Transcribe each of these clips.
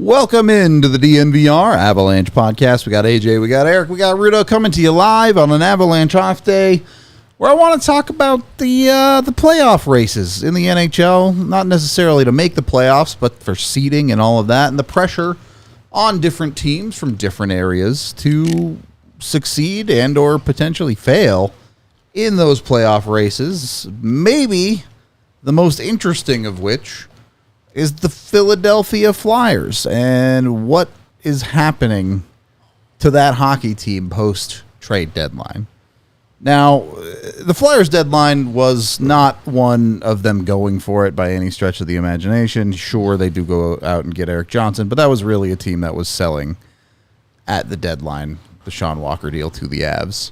Welcome into the DNVR Avalanche Podcast. We got AJ, we got Eric, we got Rudo coming to you live on an Avalanche off day, where I want to talk about the playoff races in the NHL. Not necessarily to make the playoffs, but for seeding and all of that, and the pressure on different teams from different areas to succeed and or potentially fail in those playoff races. Maybe the most interesting of which is the Philadelphia Flyers and what is happening to that hockey team post-trade deadline. Now, the Flyers deadline was not one of them going for it by any stretch of the imagination. Sure, they do go out and get Eric Johnson, but that was really a team that was selling at the deadline the Sean Walker deal to the Avs,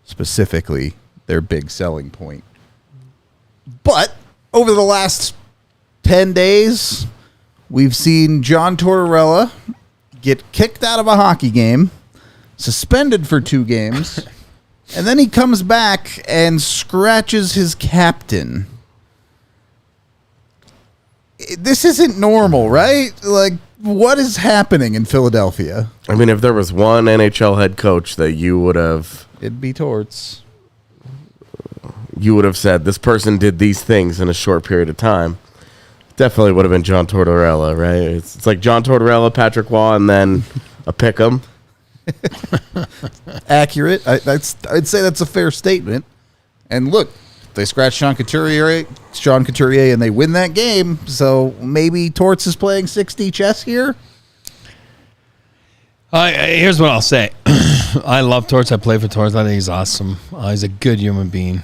specifically their big selling point. But over the last 10 days, we've seen John Tortorella get kicked out of a hockey game, suspended for 2 games, and then he comes back and scratches his captain. This isn't normal, right? Like, what is happening in Philadelphia? I mean, if there was one NHL head coach that you would have... It'd be Torts. You would have said, this person did these things in a short period of time. Definitely would have been John Tortorella, right? It's like John Tortorella, Patrick Waugh, and then a pick'em. Accurate. I'd say that's a fair statement. And look, they scratch Sean Couturier, and they win that game. So maybe Torts is playing 6D chess here. Here's what I'll say. I love Torts. I play for Torts. I think he's awesome. He's a good human being.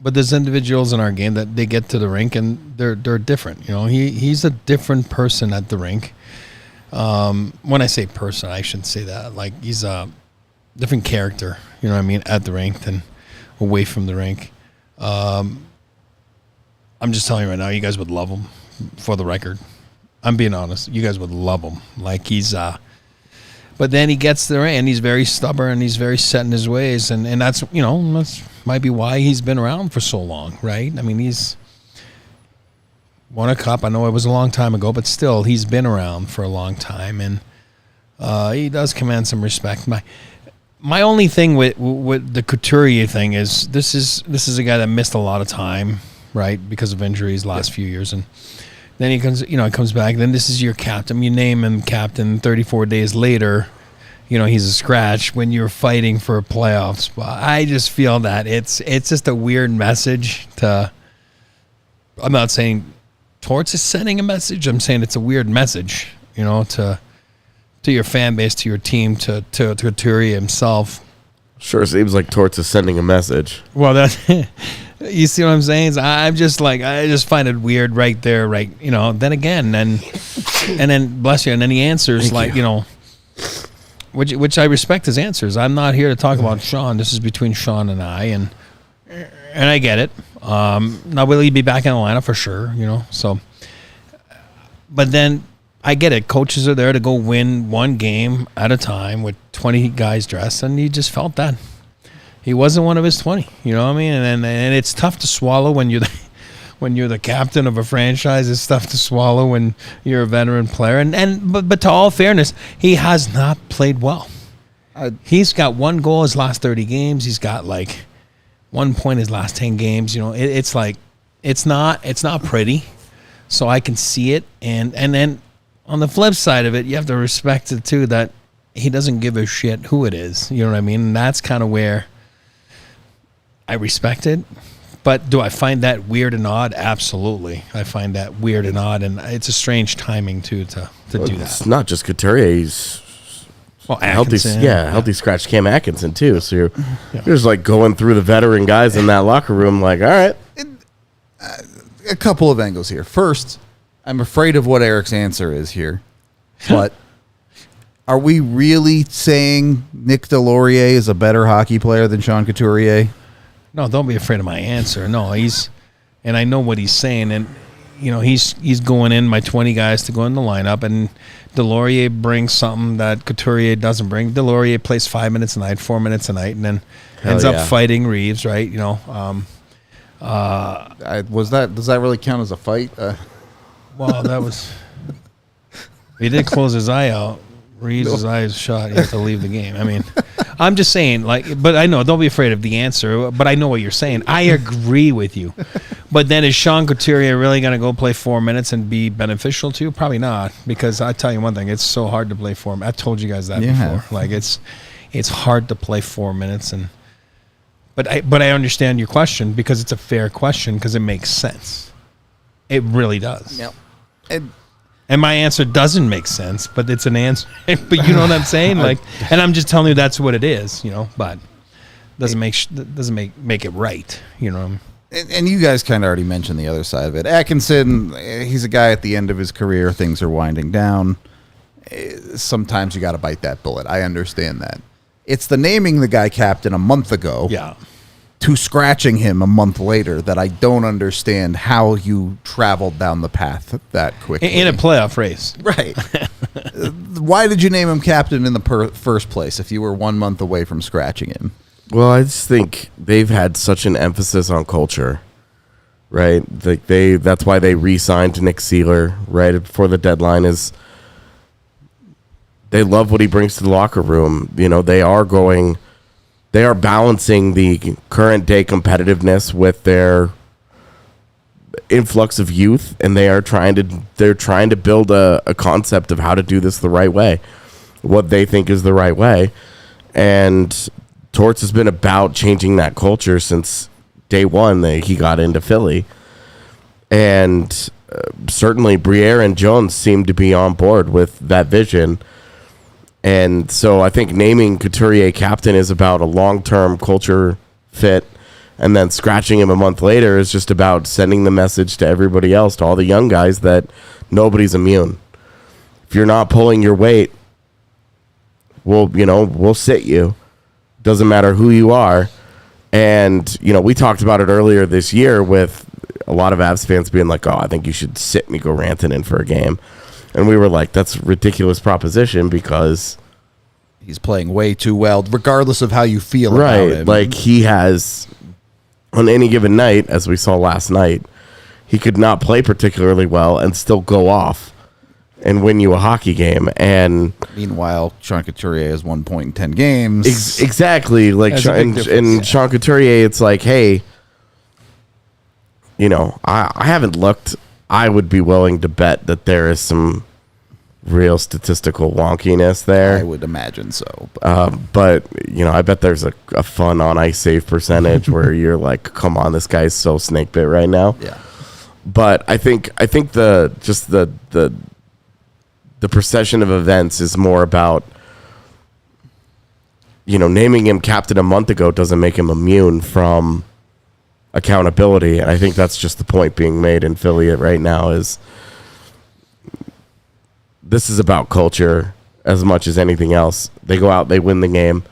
But there's individuals in our game that they get to the rink and they're different. You know, he's a different person at the rink. When I say person, I shouldn't say that. Like, he's a different character, you know what I mean, at the rink than away from the rink. I'm just telling you right now, you guys would love him, for the record. I'm being honest. You guys would love him. Like, he's... But then he gets there and he's very stubborn and he's very set in his ways. And that's, you know, that's might be why he's been around for so long, right? I mean, he's won a cup. I know it was a long time ago, but still, he's been around for a long time. And he does command some respect. My only thing with the Couturier thing is this is a guy that missed a lot of time, right, because of injuries last few years. And then he comes back. Then this is your captain. You name him captain. 34 days later, you know, he's a scratch when you're fighting for a playoff spot. I just feel that it's just a weird message to. I'm not saying Torts is sending a message. I'm saying it's a weird message, you know, to your fan base, to your team, to Couturier himself. Sure seems like Torts is sending a message. Well, that. You see what I'm saying? I'm just like, I just find it weird right there, right? You know, then again, and then bless you, and then he answers like, you know, which I respect his answers. I'm not here to talk about Sean. This is between Sean and I, and I get it. Now, will he be back in the lineup for sure? You know, so, but then I get it. Coaches are there to go win one game at a time with 20 guys dressed, and he just felt that. He wasn't one of his 20, you know what I mean? And it's tough to swallow when you're the captain of a franchise. It's tough to swallow when you're a veteran player. But to all fairness, he has not played well. He's got 1 goal his last 30 games. He's got like 1 point his last 10 games. You know, it's like it's not pretty. So I can see it. And then on the flip side of it, you have to respect it too that he doesn't give a shit who it is. You know what I mean? And that's kind of where I respect it, but do I find that weird and odd? Absolutely. I find that weird and odd, and it's a strange timing, too, to do that. It's not just Couturier. He's healthy scratch Cam Atkinson, too. So you're just, like, going through the veteran guys in that locker room like, all right. A couple of angles here. First, I'm afraid of what Eric's answer is here, but are we really saying Nick Delorier is a better hockey player than Sean Couturier? No, don't be afraid of my answer. No, and I know what he's saying, and you know he's going in my 20 guys to go in the lineup, and Delorier brings something that Couturier doesn't bring. Delorier plays 5 minutes a night, 4 minutes a night, and then ends up fighting Reeves, right? You know, does that really count as a fight? Well, that was He did close his eye out. Reads his eyes shut. He has to leave the game. I mean, I'm just saying, but I know, don't be afraid of the answer, but I know what you're saying. I agree with you. But then is Sean Couturier really going to go play 4 minutes and be beneficial to you? Probably not, because I tell you one thing, it's so hard to play 4 minutes. I told you guys that before. Like, it's hard to play 4 minutes. But I understand your question, because it's a fair question, because it makes sense. It really does. Yep. And my answer doesn't make sense, but it's an answer. But you know what I'm saying? Like, and I'm just telling you that's what it is, but doesn't make it right, And you guys kind of already mentioned the other side of it. Atkinson, he's a guy at the end of his career. Things are winding down. Sometimes you got to bite that bullet. I understand that. It's the naming the guy captain a month ago. To scratching him a month later that I don't understand how you traveled down the path that quickly. In a playoff race. Right. Why did you name him captain in the first place if you were 1 month away from scratching him? Well, I just think they've had such an emphasis on culture, right? Like that's why they re-signed Nick Seeler right before the deadline. Is they love what he brings to the locker room. They are balancing the current day competitiveness with their influx of youth, and they're trying to build a concept of how to do this the right way, what they think is the right way. And Torts has been about changing that culture since day one that he got into Philly. And certainly Briere and Jones seem to be on board with that vision. And so I think naming Couturier captain is about a long-term culture fit, and then scratching him a month later is just about sending the message to everybody else, to all the young guys, that nobody's immune. If you're not pulling your weight, we'll sit you. Doesn't matter who you are. And, we talked about it earlier this year with a lot of Avs fans being like, I think you should sit Mikko Rantanen for a game. And we were like, that's a ridiculous proposition because he's playing way too well, regardless of how you feel about him. Like, he has, on any given night, as we saw last night, he could not play particularly well and still go off and win you a hockey game. And meanwhile, Sean Couturier has 1 point in 10 games. Exactly. Like, Sean Couturier, it's like, hey, I haven't looked. I would be willing to bet that there is some real statistical wonkiness there. I would imagine so. But I bet there's a fun on ice save percentage where you're like, come on, this guy's so snake bit right now. Yeah. But I think the procession of events is more about, naming him captain a month ago doesn't make him immune from accountability. And I think that's just the point being made in Philly right now, is this is about culture as much as anything else. They go out, they win the game.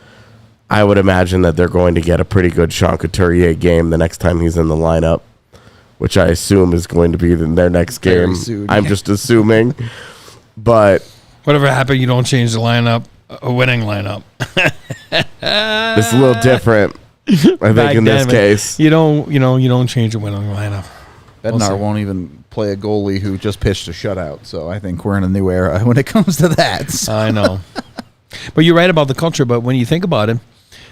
I would imagine that they're going to get a pretty good Sean Couturier game the next time he's in the lineup, which I assume is going to be in their next game. I'm just assuming. But whatever happened, you don't change the lineup, a winning lineup. It's a little different. I think in this case, you don't change a winning lineup. Bednar won't even play a goalie who just pitched a shutout, so I think we're in a new era when it comes to that. So. I know, but you're right about the culture. But when you think about it,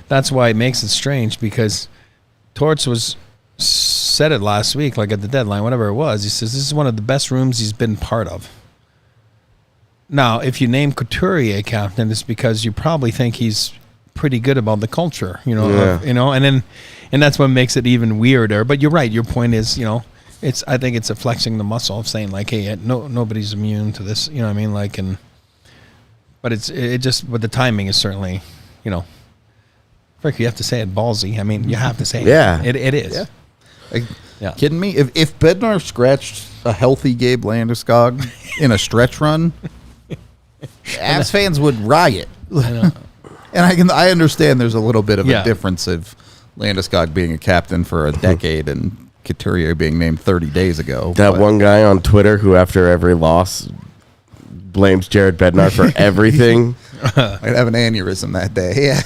that's why it makes it strange, because Torts said it last week, like at the deadline, whatever it was. He says this is one of the best rooms he's been part of. Now, if you name Couturier captain, it's because you probably think he's pretty good about the culture, and that's what makes it even weirder. But you're right. Your point is, I think it's a flexing the muscle of saying like, hey, nobody's immune to this, but but the timing is certainly, Frick, you have to say it ballsy. I mean, you have to say it. It is. Yeah. Kidding me? If Bednar scratched a healthy Gabe Landeskog in a stretch run, Avs fans would riot. I know. And I understand there's a little bit of a difference of Landeskog being a captain for a decade and Couturier being named 30 days ago. That one guy on Twitter who after every loss blames Jared Bednar for everything. I'd have an aneurysm that day. Yeah.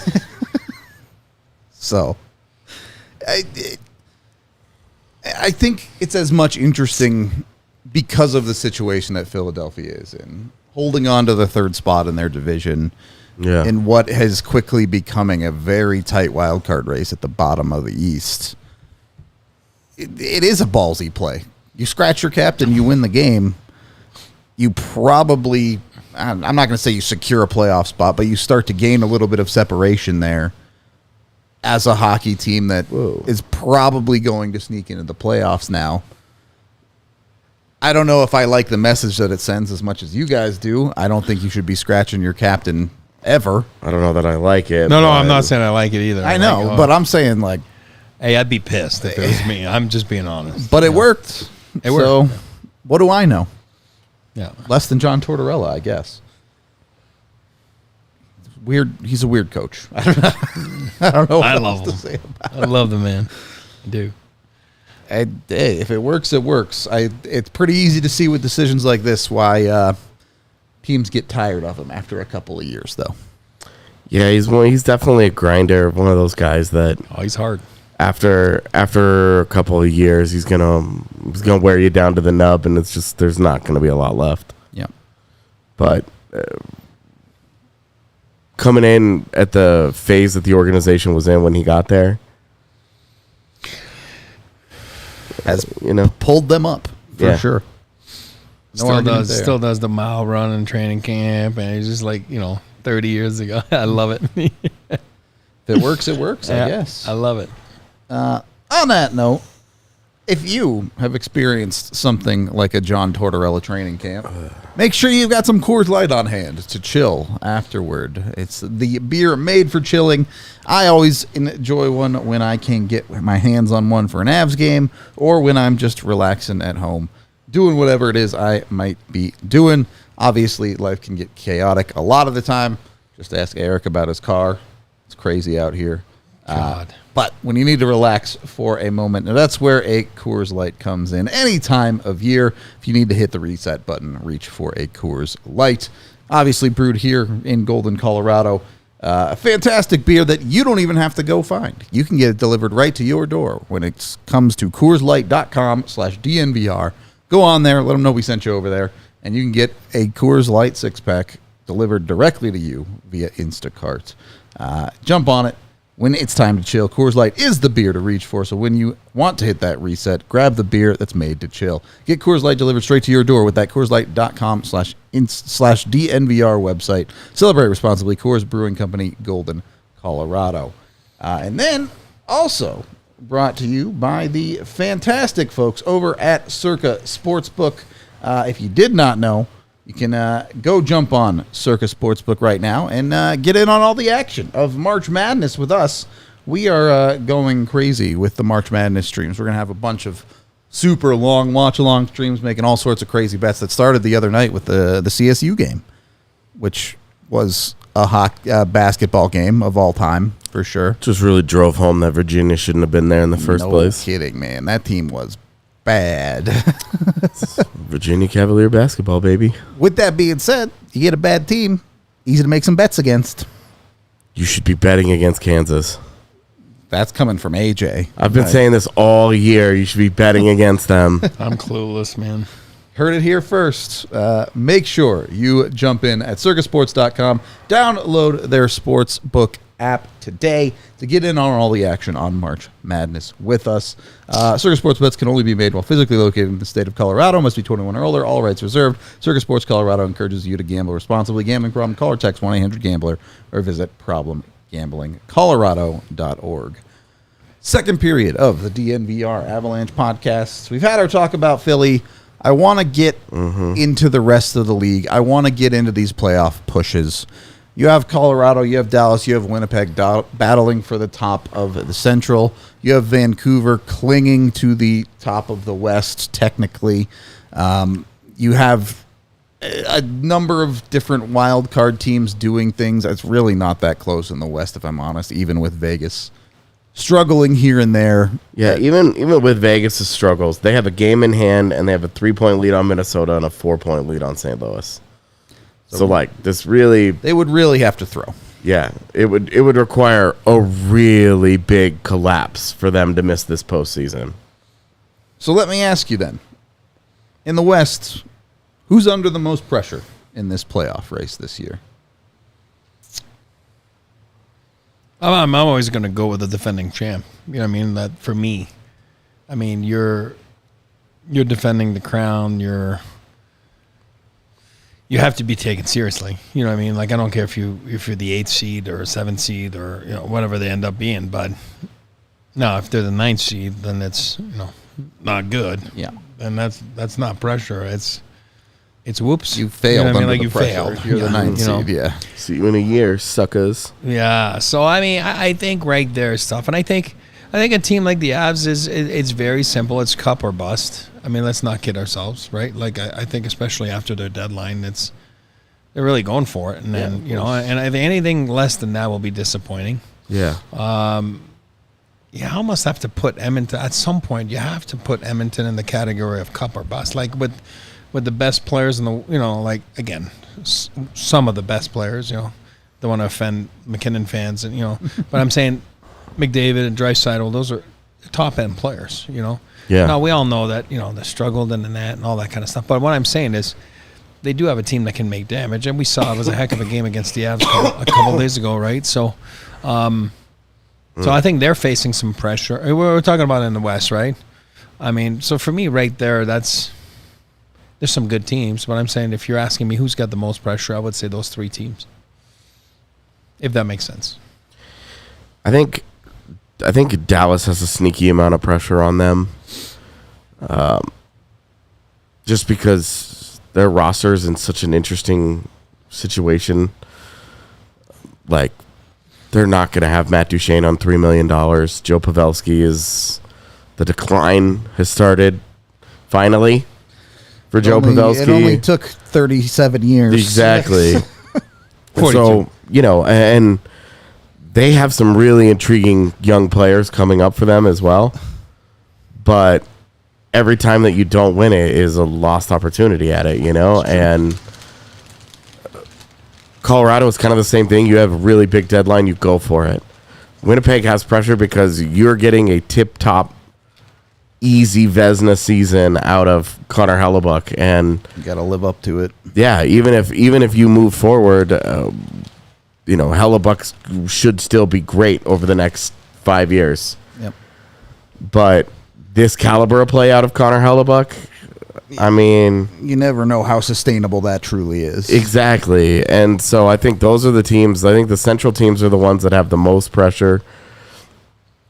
So, I think it's as much interesting because of the situation that Philadelphia is in. holding on to the third spot in their division in what has quickly becoming a very tight wild card race at the bottom of the East. It is a ballsy play. You scratch your captain, you win the game. You probably, I'm not going to say you secure a playoff spot, but you start to gain a little bit of separation there as a hockey team that is probably going to sneak into the playoffs now. I don't know if I like the message that it sends as much as you guys do. I don't think you should be scratching your captain ever. I don't know that I like it. No, I'm not saying I like it either. I know, but I'm saying, like... Hey, I'd be pissed if it was me. I'm just being honest. But it worked. It worked. So, what do I know? Yeah. Less than John Tortorella, I guess. Weird. He's a weird coach. I don't know what else to say about I love the man. I do. Hey, if it works, it works. It's pretty easy to see with decisions like this why teams get tired of him after a couple of years, though. Yeah, he's definitely a grinder. One of those guys that he's hard. After a couple of years, he's gonna wear you down to the nub, and it's just there's not gonna be a lot left. Yeah, but coming in at the phase that the organization was in when he got there. Has pulled them up for sure. Still does the mile run in training camp, and he's just like 30 years ago. I love it. If it works, it works. I guess I love it. On that note, if you have experienced something like a John Tortorella training camp, make sure you've got some Coors Light on hand to chill afterward. It's the beer made for chilling. I always enjoy one when I can get my hands on one for an Avs game or when I'm just relaxing at home, doing whatever it is I might be doing. Obviously, life can get chaotic a lot of the time. Just ask Eric about his car. It's crazy out here. But when you need to relax for a moment, now that's where a Coors Light comes in. Any time of year, if you need to hit the reset button, reach for a Coors Light. Obviously brewed here in Golden, Colorado. A fantastic beer that you don't even have to go find. You can get it delivered right to your door when it comes to CoorsLight.com/DNVR. Go on there, let them know we sent you over there, and you can get a Coors Light 6-pack delivered directly to you via Instacart. Jump on it. When it's time to chill, Coors Light is the beer to reach for. So when you want to hit that reset, grab the beer that's made to chill. Get Coors Light delivered straight to your door with that CoorsLight.com/DNVR website. Celebrate responsibly. Coors Brewing Company, Golden, Colorado. And then also brought to you by the fantastic folks over at Circa Sportsbook. If you did not know, you can go jump on Circa Sportsbook right now and get in on all the action of March Madness with us. We are going crazy with the March Madness streams. We're going to have a bunch of super long watch-along streams making all sorts of crazy bets that started the other night with the CSU game, which was a basketball game of all time, for sure. Just really drove home that Virginia shouldn't have been there in the first place. No kidding, man. That team was bad. Virginia Cavalier basketball, baby. With that being said, you get a bad team, easy to make some bets against. You should be betting against Kansas. That's coming from AJ. I've been saying this all year. You should be betting against them. I'm clueless, man. Heard it here first. Make sure you jump in at circusports.com. Download their sportsbook app today to get in on all the action on March Madness with us. Circa Sports bets can only be made while physically located in the state of Colorado. Must be 21 or older. All rights reserved. Circa Sports Colorado encourages you to gamble responsibly. Gambling problem? Call or text 1-800-GAMBLER or visit problemgamblingcolorado.org. Second period of the DNVR Avalanche Podcast. We've had our talk about Philly. I want to get into the rest of the league. I want to get into these playoff pushes. You have Colorado, you have Dallas, you have Winnipeg battling for the top of the Central. You have Vancouver clinging to the top of the West, technically. You have a number of different wild card teams doing things. It's really not that close in the West, if I'm honest, even with Vegas struggling here and there. Yeah, even with Vegas' struggles, they have a game in hand, and they have a 3-point lead on Minnesota and a 4-point lead on St. Louis. So this really... They would really have to throw. Yeah, it would require a really big collapse for them to miss this postseason. So let me ask you then. In the West, who's under the most pressure in this playoff race this year? I'm always going to go with the defending champ. You know what I mean? That for me, I mean, you're defending the crown. You have to be taken seriously. You know what I mean? Like, I don't care if you're the 8th seed or 7th seed or, you know, whatever they end up being, but no, if they're the 9th seed, then it's, you know, not good. Yeah. And that's not pressure. It's whoops. You failed. You know what I mean? Under Like, the you pressure. failed. You're the 9th You know? seed. Yeah. See you in a year, suckers. Yeah. So I mean, I think right there is tough, and I think a team like the Avs it's very simple. It's cup or bust. I mean, let's not kid ourselves, right? Like I think especially after their deadline, they're really going for it, and then you know, and I think anything less than that will be disappointing. Yeah. You almost have to put Edmonton at some point. You have to put Edmonton in the category of cup or bust, like with the best players in the, you know, like again, some of the best players. You know, don't want to offend McKinnon fans, and you know, but I'm saying McDavid and Draisaitl, those are top end players. You know. Yeah. Now we all know that, you know, they struggled in the net and all that kind of stuff. But what I'm saying is, they do have a team that can make damage, and we saw it was a heck of a game against the Avs a couple days ago, right? So, so I think they're facing some pressure. We're talking about in the West, right? I mean, so for me, right there, there's some good teams. But I'm saying, if you're asking me who's got the most pressure, I would say those 3 teams, if that makes sense. I think Dallas has a sneaky amount of pressure on them, just because their roster is in such an interesting situation. Like, they're not going to have Matt Duchene on $3 million. Joe Pavelski the decline has started finally for Joe Pavelski. It only took 37 years. Exactly. So, you know, and they have some really intriguing young players coming up for them as well. But every time that you don't win it is a lost opportunity at it, you know? And Colorado is kind of the same thing. You have a really big deadline, you go for it. Winnipeg has pressure because you're getting a tip-top, easy Vezina season out of Connor Hellebuyck, and You got to live up to it. yeah, even if you move forward, you know, Hellebuyck should still be great over the next 5 years. Yep. But this caliber of play out of Connor Hellebuyck, I mean, You never know how sustainable that truly is. exactly. And so I think those are the teams. I think the Central teams are the ones that have the most pressure.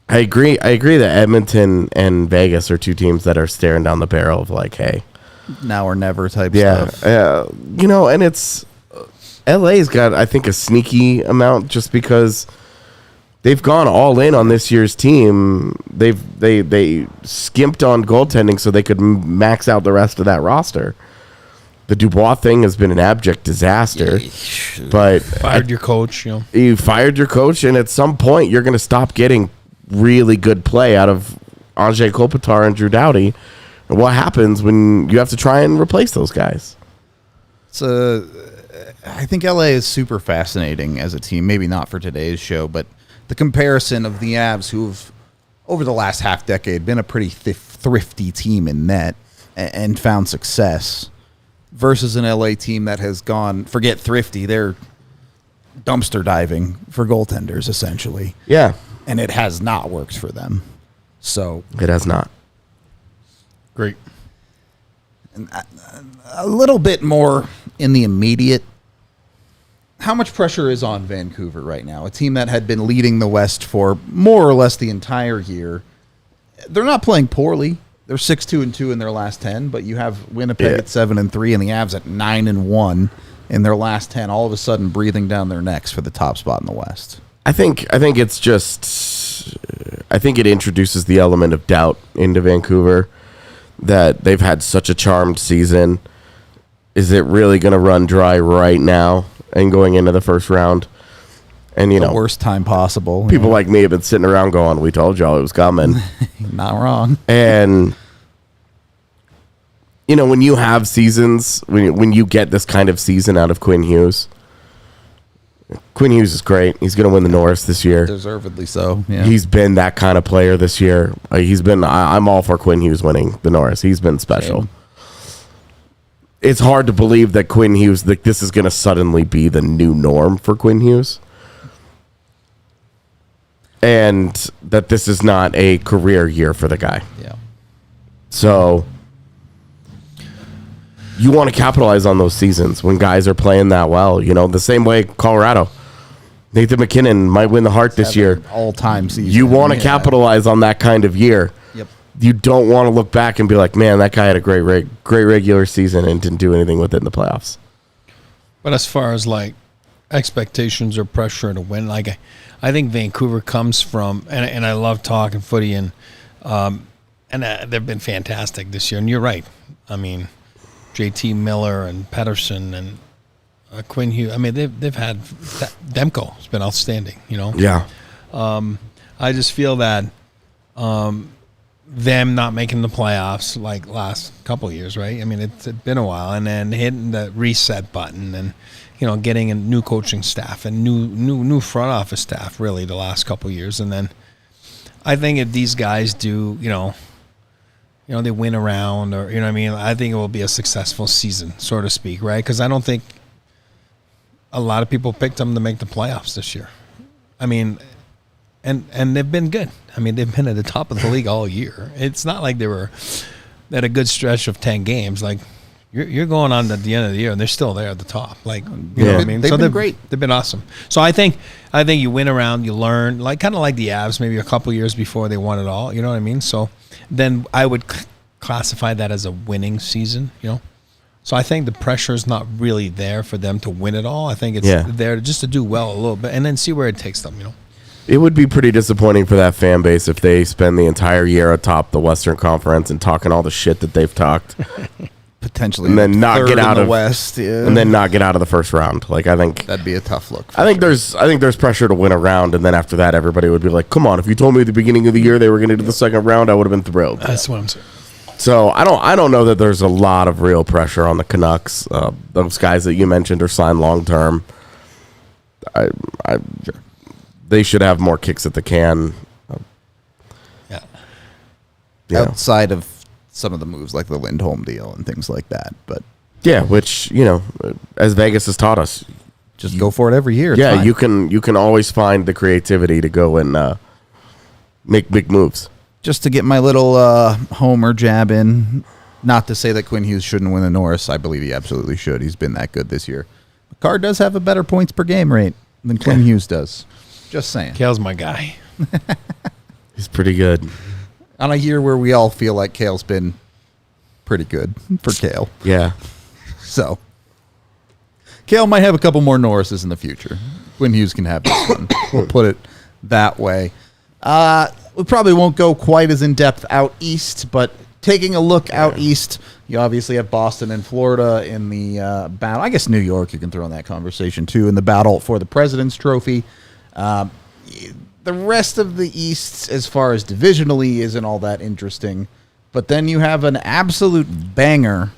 I agree that Edmonton and Vegas are 2 teams that are staring down the barrel of like, hey, Now or never type yeah, stuff. you know, and it's LA's got, I think, a sneaky amount just because they've gone all in on this year's team. They skimped on goaltending so they could max out the rest of that roster. The Dubois thing has been an abject disaster. But Fired your coach, you know. you fired your coach, and at some point you're going to stop getting really good play out of Andrei Kopitar and Drew Doughty. And what happens when you have to try and replace those guys? I think LA is super fascinating as a team. Maybe not for today's show, but the comparison of the Avs, who've over the last half decade been a pretty thrifty team in net and found success, versus an LA team that has gone, forget thrifty, they're dumpster diving for goaltenders essentially. Yeah, And it has not worked for them. So it has not. Great. a little bit more in the immediate. How much pressure is on Vancouver right now? A team that had been leading the West for more or less the entire year. They're not playing poorly. They're 6-2-2 in their last 10, but you have Winnipeg at 7-3 and the Avs at 9-1 in their last 10, all of a sudden breathing down their necks for the top spot in the West. I think it's just, I think it introduces the element of doubt into Vancouver that they've had such a charmed season. Is it really going to run dry right now and going into the first round? And, you The know, worst time possible. people like me have been sitting around going, we told y'all it was coming. Not wrong. And, you know, when you have seasons, when you get this kind of season out of Quinn Hughes is great. He's going to win the Norris this year. Deservedly so. Yeah. He's been that kind of player this year. I'm all for Quinn Hughes winning the Norris. He's been special. Same. it's hard to believe that Quinn Hughes, like, this is going to suddenly be the new norm for Quinn Hughes. And that this is not a career year for the guy. Yeah. So you want to capitalize on those seasons when guys are playing that well. You know, the same way Colorado. Nathan McKinnon might win the Hart this year. All-time season. You want to capitalize on that kind of year. Yep. You don't want to look back and be like, man, that guy had a great regular season and didn't do anything with it in the playoffs. But as far as like expectations or pressure to win, like I think Vancouver comes from, and I love talking footy, and they've been fantastic this year. And you're right. I mean, JT Miller and Pettersson and Quinn Hughes. I mean, they've had Demko has been outstanding. You know. Yeah. I just feel that them not making the playoffs like last couple of years, right? I mean, it's been a while, and then hitting the reset button, and getting a new coaching staff and new front office staff really the last couple of years, and then I think if these guys do, they win around, or what I mean, I think it will be a successful season, so to speak, right? Because I don't think a lot of people picked them to make the playoffs this year. I mean. And they've been good. I mean, they've been at the top of the league all year. It's not like they had a good stretch of 10 games. Like you're going on at the end of the year, and they're still there at the top. Like you know what I mean? They've been great. They've been awesome. So I think you win around, you learn, like kind of like the Avs, maybe a couple years before they won it all. You know what I mean? So then I would classify that as a winning season. So I think the pressure is not really there for them to win it all. I think it's there just to do well a little bit, and then see where it takes them. It would be pretty disappointing for that fan base if they spend the entire year atop the Western Conference and talking all the shit that they've talked, potentially, and then not get out of the West, and then not get out of the first round. Like I think that'd be a tough look. I think there's pressure to win a round, and then after that, everybody would be like, "Come on! If you told me at the beginning of the year they were going to do the second round, I would have been thrilled." That's what I'm saying. So I don't know that there's a lot of real pressure on the Canucks. Those guys that you mentioned are signed long term. Sure. They should have more kicks at the can. Outside of some of the moves like the Lindholm deal and things like that. But yeah, which, as Vegas has taught us, just go for it every year. Yeah, you can always find the creativity to go and make big moves. Just to get my little homer jab in, not to say that Quinn Hughes shouldn't win the Norris. I believe he absolutely should. He's been that good this year. McCarr does have a better points per game rate than Quinn Hughes does. Just saying. Kale's my guy. He's pretty good. On a year where we all feel like Kale's been pretty good for Kale. Yeah. So, Kale might have a couple more Norrises in the future. Quinn Hughes can have this one. We'll put it that way. We probably won't go quite as in-depth out east, but taking a look out east, you obviously have Boston and Florida in the battle. I guess New York you can throw in that conversation, too, in the battle for the President's Trophy. The rest of the East, as far as divisionally, isn't all that interesting. But then you have an absolute banger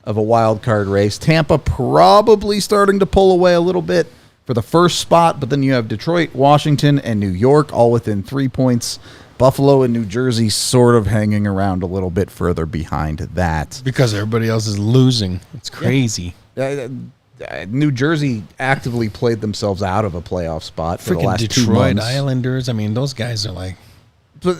of a wild card race. Tampa probably starting to pull away a little bit for the first spot, but then you have Detroit, Washington, and New York all within 3 points. Buffalo and New Jersey sort of hanging around a little bit further behind that. Because everybody else is losing. It's crazy. New Jersey actively played themselves out of a playoff spot for the last Detroit 2 months. Islanders, I mean, those guys are like...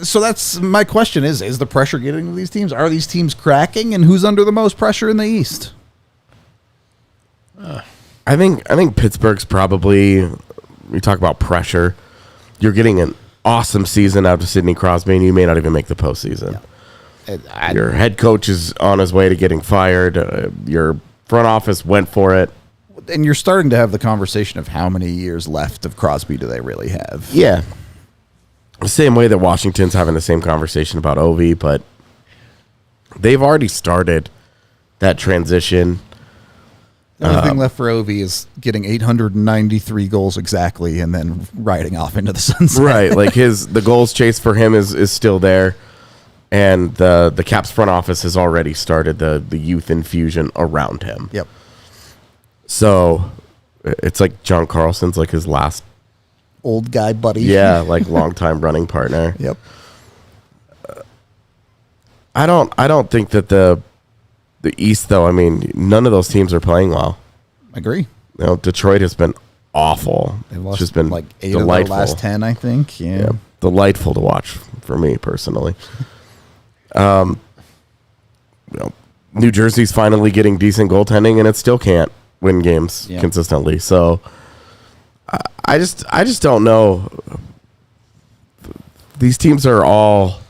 So that's my question is the pressure getting to these teams? Are these teams cracking, and who's under the most pressure in the East? I think Pittsburgh's probably, we talk about pressure, you're getting an awesome season out of Sidney Crosby, and you may not even make the postseason. Yeah. Your head coach is on his way to getting fired. Your front office went for it. And you're starting to have the conversation of how many years left of Crosby do they really have? Yeah. The same way that Washington's having the same conversation about Ovi, but they've already started that transition. The only thing left for Ovi is getting 893 goals exactly and then riding off into the sunset. Right. Like the goals chase for him is still there. And the Caps front office has already started the youth infusion around him. Yep. So it's like John Carlson's like his last old guy buddy. Yeah, like longtime running partner. Yep. I don't think that the The East, though, I mean, none of those teams are playing well. I agree. You know, Detroit has been awful. They lost it's just been like 8 delightful. of their last 10, I think. Yeah. Delightful to watch for me personally. You know, New Jersey's finally getting decent goaltending, and it still can't win games consistently. So I just don't know. These teams are all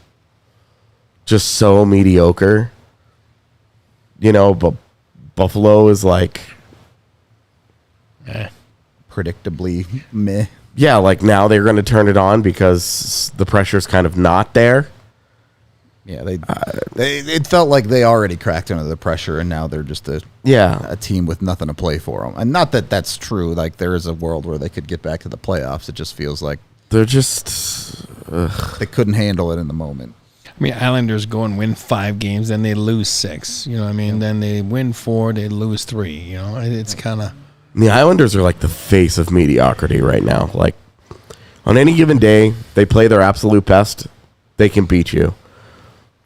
just so mediocre. You know, but Buffalo is like predictably meh. Yeah, like now they're going to turn it on because the pressure's kind of not there. Yeah, it felt like they already cracked under the pressure, and now they're just a team with nothing to play for them. And not that that's true. Like, there is a world where they could get back to the playoffs. It just feels like they're just they couldn't handle it in the moment. I mean, Islanders go and win 5 games, then they lose 6. You know what I mean? Then they win 4, they lose 3. You know, it's kind of... The Islanders are like the face of mediocrity right now. Like, on any given day, they play their absolute best, they can beat you.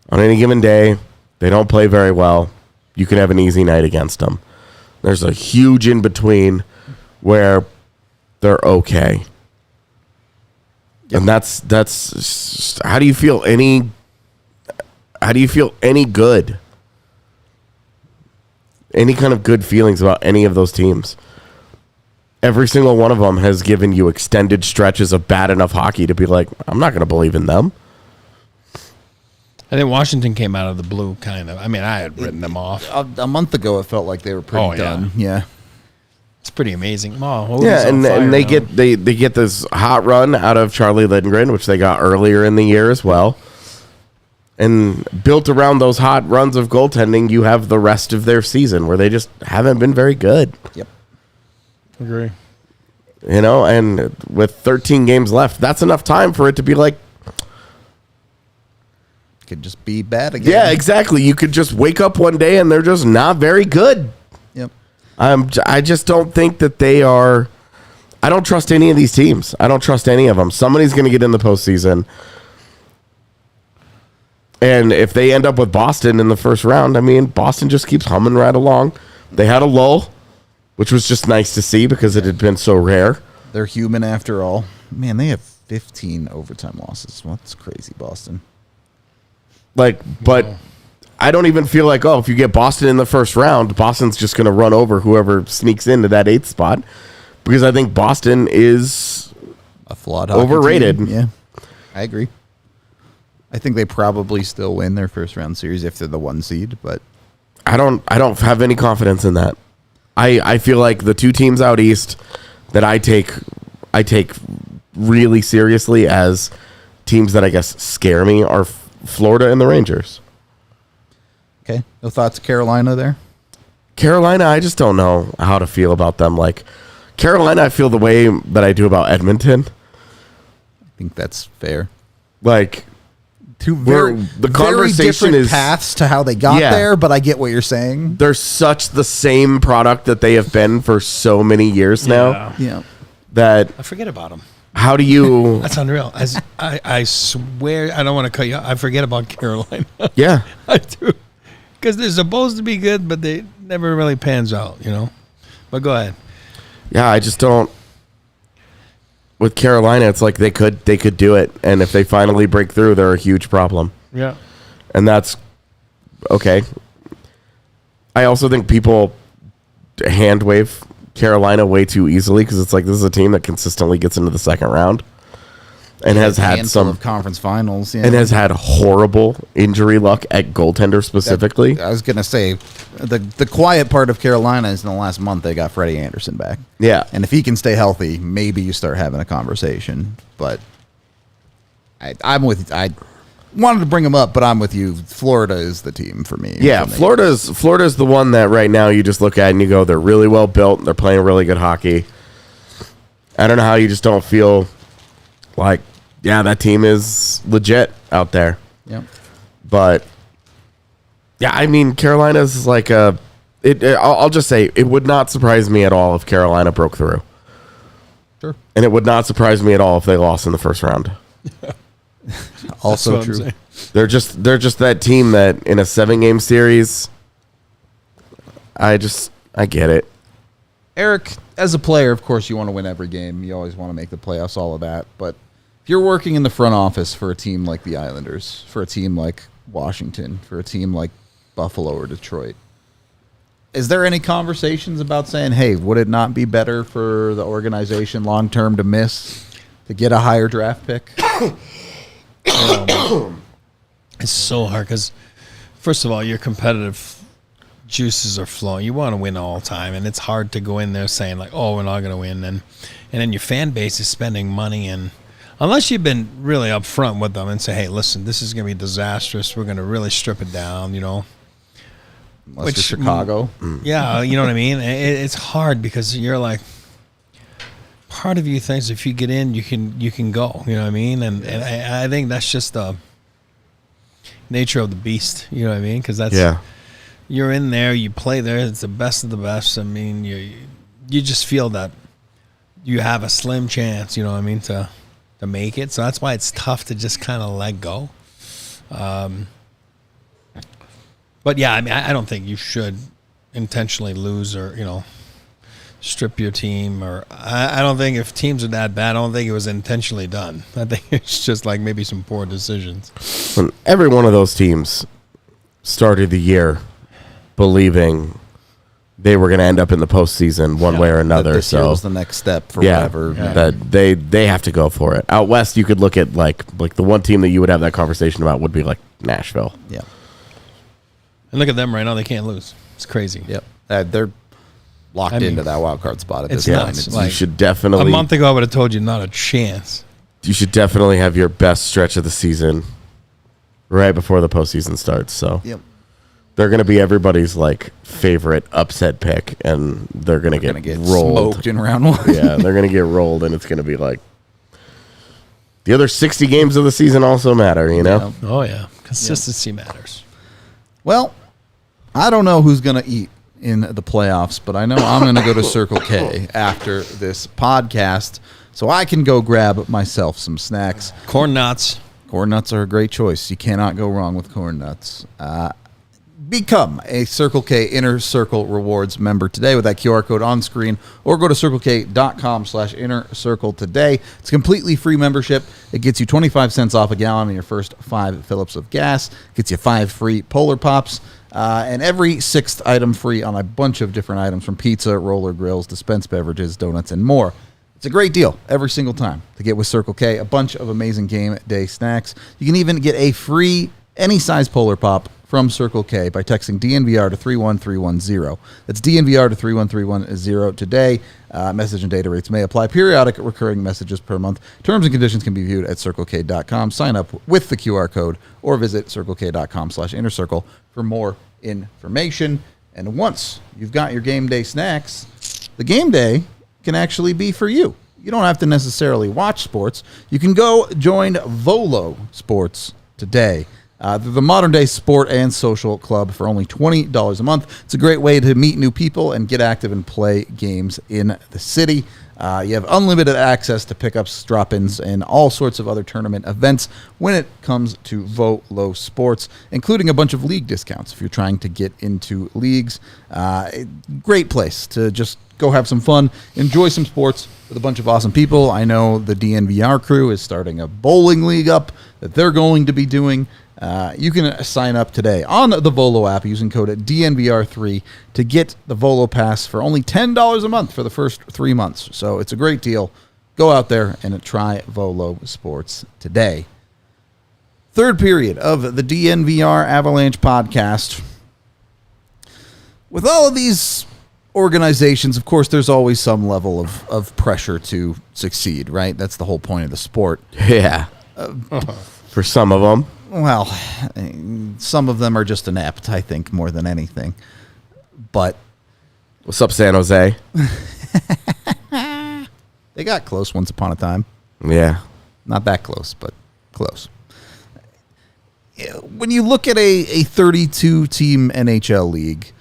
On any given day, they don't play very well, you can have an easy night against them. There's a huge in-between where they're okay. Yep. And that's how do you feel any good? Any kind of good feelings about any of those teams? Every single one of them has given you extended stretches of bad enough hockey to be like, I'm not going to believe in them. I think Washington came out of the blue, kind of. I mean, I had written them off. A month ago, it felt like they were pretty done. Yeah. It's pretty amazing. Oh, and they get this hot run out of Charlie Lindgren, which they got earlier in the year as well. And built around those hot runs of goaltending, you have the rest of their season where they just haven't been very good. Yep. Agree. You know, and with 13 games left, that's enough time for it to be like, could just be bad again. Yeah, exactly. You could just wake up one day and they're just not very good. Yep. I just don't think that they are. I don't trust any of these teams. I don't trust any of them. Somebody's going to get in the postseason. And if they end up with Boston in the first round, I mean, Boston just keeps humming right along. They had a lull, which was just nice to see because it had been so rare. They're human after all. Man, they have 15 overtime losses. Well, that's crazy, Boston. Like, but I don't even feel like, if you get Boston in the first round, Boston's just going to run over whoever sneaks into that 8th spot. Because I think Boston is a flawed overrated. Team. Yeah, I agree. I think they probably still win their first round series if they're the 1 seed, but I don't have any confidence in that. I feel like the 2 teams out east that I take really seriously as teams that I guess scare me are Florida and the Rangers. Okay. No thoughts of Carolina there? Carolina, I just don't know how to feel about them. Like, Carolina, I feel the way that I do about Edmonton. I think that's fair. Like, the conversation different is paths to how they got there, but I get what you're saying. They're such the same product that they have been for so many years now. Yeah. That I forget about them. How do you... That's unreal. I swear, I don't want to cut you off. I forget about Carolina. Yeah. I do. Because they're supposed to be good, but they never really pans out, you know? But go ahead. Yeah, I just don't... With Carolina, it's like they could do it. And if they finally break through, they're a huge problem. Yeah. And that's... Okay. I also think people hand wave Carolina way too easily because it's like this is a team that consistently gets into the second round and has had some of conference finals and has had horrible injury luck at goaltender specifically. I was gonna say the quiet part of Carolina is in the last month they got Freddie Anderson back. Yeah, and if he can stay healthy, maybe you start having a conversation. But I'm with you. I wanted to bring him up, but I'm with you. Florida is the team for me. Yeah, Florida's the one that right now you just look at and you go, they're really well built. They're playing really good hockey. I don't know how you just don't feel like, yeah, that team is legit out there. Yeah. But, yeah, I mean, Carolina's like I'll just say, it would not surprise me at all if Carolina broke through. Sure. And it would not surprise me at all if they lost in the first round. Also true. They're just that team that in a 7-game series, I get it. Eric, as a player, of course, you want to win every game. You always want to make the playoffs, all of that. But if you're working in the front office for a team like the Islanders, for a team like Washington, for a team like Buffalo or Detroit, is there any conversations about saying, hey, would it not be better for the organization long-term to get a higher draft pick? It's so hard because, first of all, your competitive juices are flowing. You want to win all the time, and it's hard to go in there saying, like, oh, we're not going to win. And then your fan base is spending money, and unless you've been really upfront with them and say, hey, listen, this is going to be disastrous. We're going to really strip it down, Unless you're Chicago. Yeah, you know what I mean? It's hard because you're like, part of you thinks if you get in, you can go. You know what I mean? And I think that's just the nature of the beast. You know what I mean? Because you're in there, you play there. It's the best of the best. I mean, you just feel that you have a slim chance. You know what I mean, to make it. So that's why it's tough to just kind of let go. But yeah, I mean, I don't think you should intentionally lose or strip your team. Or I don't think if teams are that bad, I don't think it was intentionally done. I think it's just like maybe some poor decisions. When every one of those teams started the year believing they were going to end up in the postseason one way or another. This year was the next step for whatever. Yeah. That they have to go for it. Out west, you could look at like the one team that you would have that conversation about would be like Nashville. Yeah. And look at them right now; they can't lose. It's crazy. Yep, they're locked into that wild card spot at this nuts. point. Like, you should definitely. A month ago, I would have told you not a chance. You should definitely have your best stretch of the season right before the postseason starts. So they're going to be everybody's like favorite upset pick, and they're going to get rolled smoked in round one. Yeah, they're going to get rolled, and it's going to be like the other 60 games of the season also matter. You know? Oh yeah, consistency matters. Well, I don't know who's going to eat in the playoffs, but I know I'm going to go to Circle K after this podcast so I can go grab myself some snacks. Corn nuts. Corn nuts are a great choice. You cannot go wrong with corn nuts. Become a Circle K Inner Circle Rewards member today with that QR code on screen, or go to circlek.com/innercircle today. It's a completely free membership. It gets you 25 cents off a gallon on your first 5 fill-ups of gas. Gets you 5 free Polar Pops, and every 6th item free on a bunch of different items, from pizza, roller grills, dispensed beverages, donuts, and more. It's a great deal every single time to get with Circle K. A bunch of amazing game day snacks. You can even get a free any size Polar Pop from Circle K by texting DNVR to 31310. That's DNVR to 31310 today. Message and data rates may apply. Periodic recurring messages per month. Terms and conditions can be viewed at circlek.com. Sign up with the QR code or visit circlek.com/innercircle for more information. And once you've got your game day snacks, the game day can actually be for you. You don't have to necessarily watch sports. You can go join Volo Sports today. They're the modern-day sport and social club for only $20 a month. It's a great way to meet new people and get active and play games in the city. You have unlimited access to pickups, drop-ins, and all sorts of other tournament events when it comes to Volo Sports, including a bunch of league discounts if you're trying to get into leagues. Great place to just go have some fun, enjoy some sports with a bunch of awesome people. I know the DNVR crew is starting a bowling league up that they're going to be doing. You can sign up today on the Volo app using code DNVR3 to get the Volo Pass for only $10 a month for the first 3 months. So it's a great deal. Go out there and try Volo Sports today. Third period of the DNVR Avalanche Podcast. With all of these organizations, of course, there's always some level of pressure to succeed, right? That's the whole point of the sport. Yeah. For some of them. Well, some of them are just inept, I think, more than anything. But what's up, San Jose? They got close once upon a time. Yeah. Not that close, but close. When you look at a 32-team NHL league,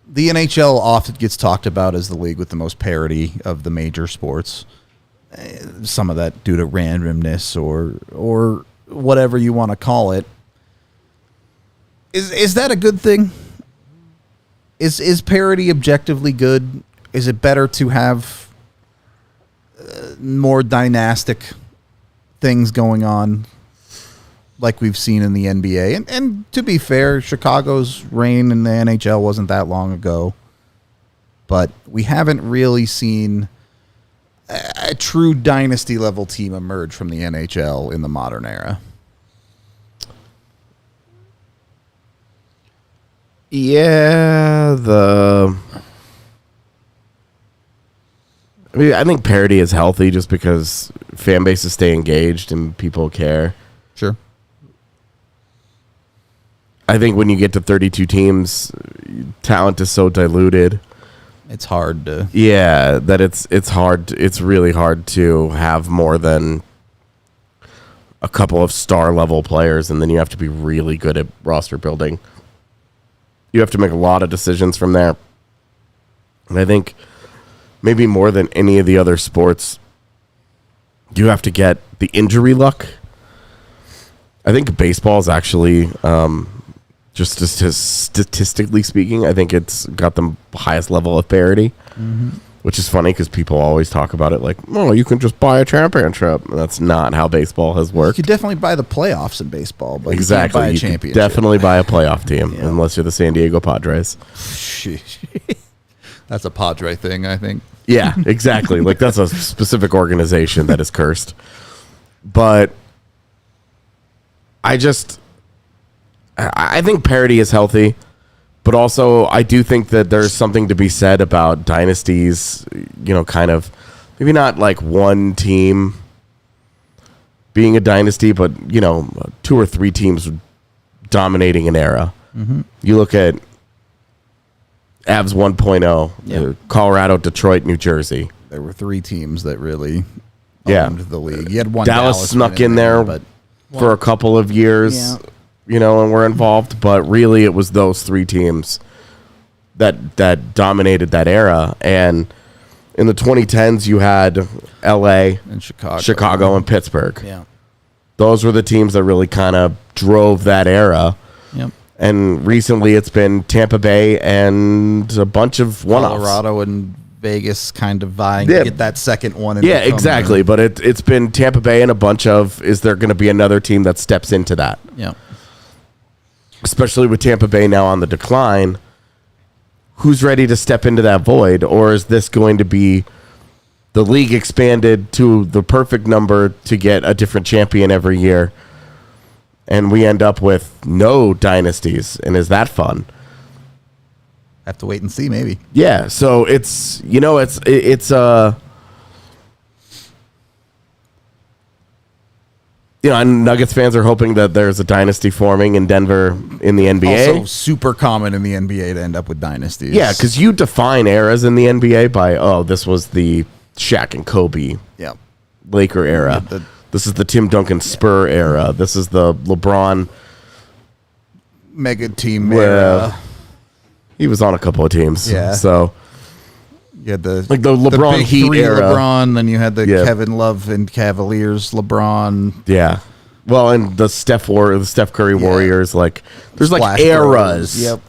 the NHL often gets talked about as the league with the most parity of the major sports. Some of that due to randomness or whatever you want to call it. Is that a good thing? Is parity objectively good? Is it better to have more dynastic things going on like we've seen in the NBA? And to be fair, Chicago's reign in the NHL wasn't that long ago. But we haven't really seen a true dynasty level team emerge from the NHL in the modern era. Yeah, I think parity is healthy just because fan bases stay engaged and people care. Sure. I think when you get to 32 teams, talent is so diluted. It's hard to... Yeah, that it's hard. It's really hard to have more than a couple of star-level players, and then you have to be really good at roster building. You have to make a lot of decisions from there. And I think maybe more than any of the other sports, you have to get the injury luck. I think baseball is actually, just statistically speaking, I think it's got the highest level of parity, which is funny because people always talk about it like, oh, you can just buy a championship. That's not how baseball has worked. You could definitely buy the playoffs in baseball, but exactly. you can't buy a You championship. could definitely buy a playoff team, unless you're the San Diego Padres. Sheesh. That's a Padre thing, I think. Yeah, exactly. Like, that's a specific organization that is cursed. But I think parity is healthy, but also I do think that there's something to be said about dynasties, kind of maybe not like one team being a dynasty, but, 2 or 3 teams dominating an era. Mm-hmm. You look at Avs 1.0, Colorado, Detroit, New Jersey. There were 3 teams that really owned the league. You had one Dallas snuck in there but for a couple of years. Yeah. And we're involved, but really it was those 3 teams that dominated that era. And in the 2010s, you had LA and Chicago and Pittsburgh. Yeah. Those were the teams that really kind of drove that era. Yep. And recently it's been Tampa Bay and a bunch of one-offs. Colorado and Vegas kind of vying to get that second one. Yeah, exactly. But it's been Tampa Bay and a bunch of, is there going to be another team that steps into that? Yeah. Especially with Tampa Bay now on the decline, who's ready to step into that void? Or is this going to be the league expanded to the perfect number to get a different champion every year? And we end up with no dynasties. And is that fun? Have to wait and see, maybe. Yeah. So it's and Nuggets fans are hoping that there's a dynasty forming in Denver in the NBA. Also super common in the NBA to end up with dynasties. Yeah, because you define eras in the NBA by, this was the Shaq and Kobe Laker era. Yeah, this is the Tim Duncan Spur era. This is the LeBron mega team era. He was on a couple of teams. Yeah. So you had the LeBron big Heat 3 era. LeBron, then you had the Kevin Love and Cavaliers LeBron. Yeah. Well, and the Steph Curry Warriors, like there's Splash like eras. Yep.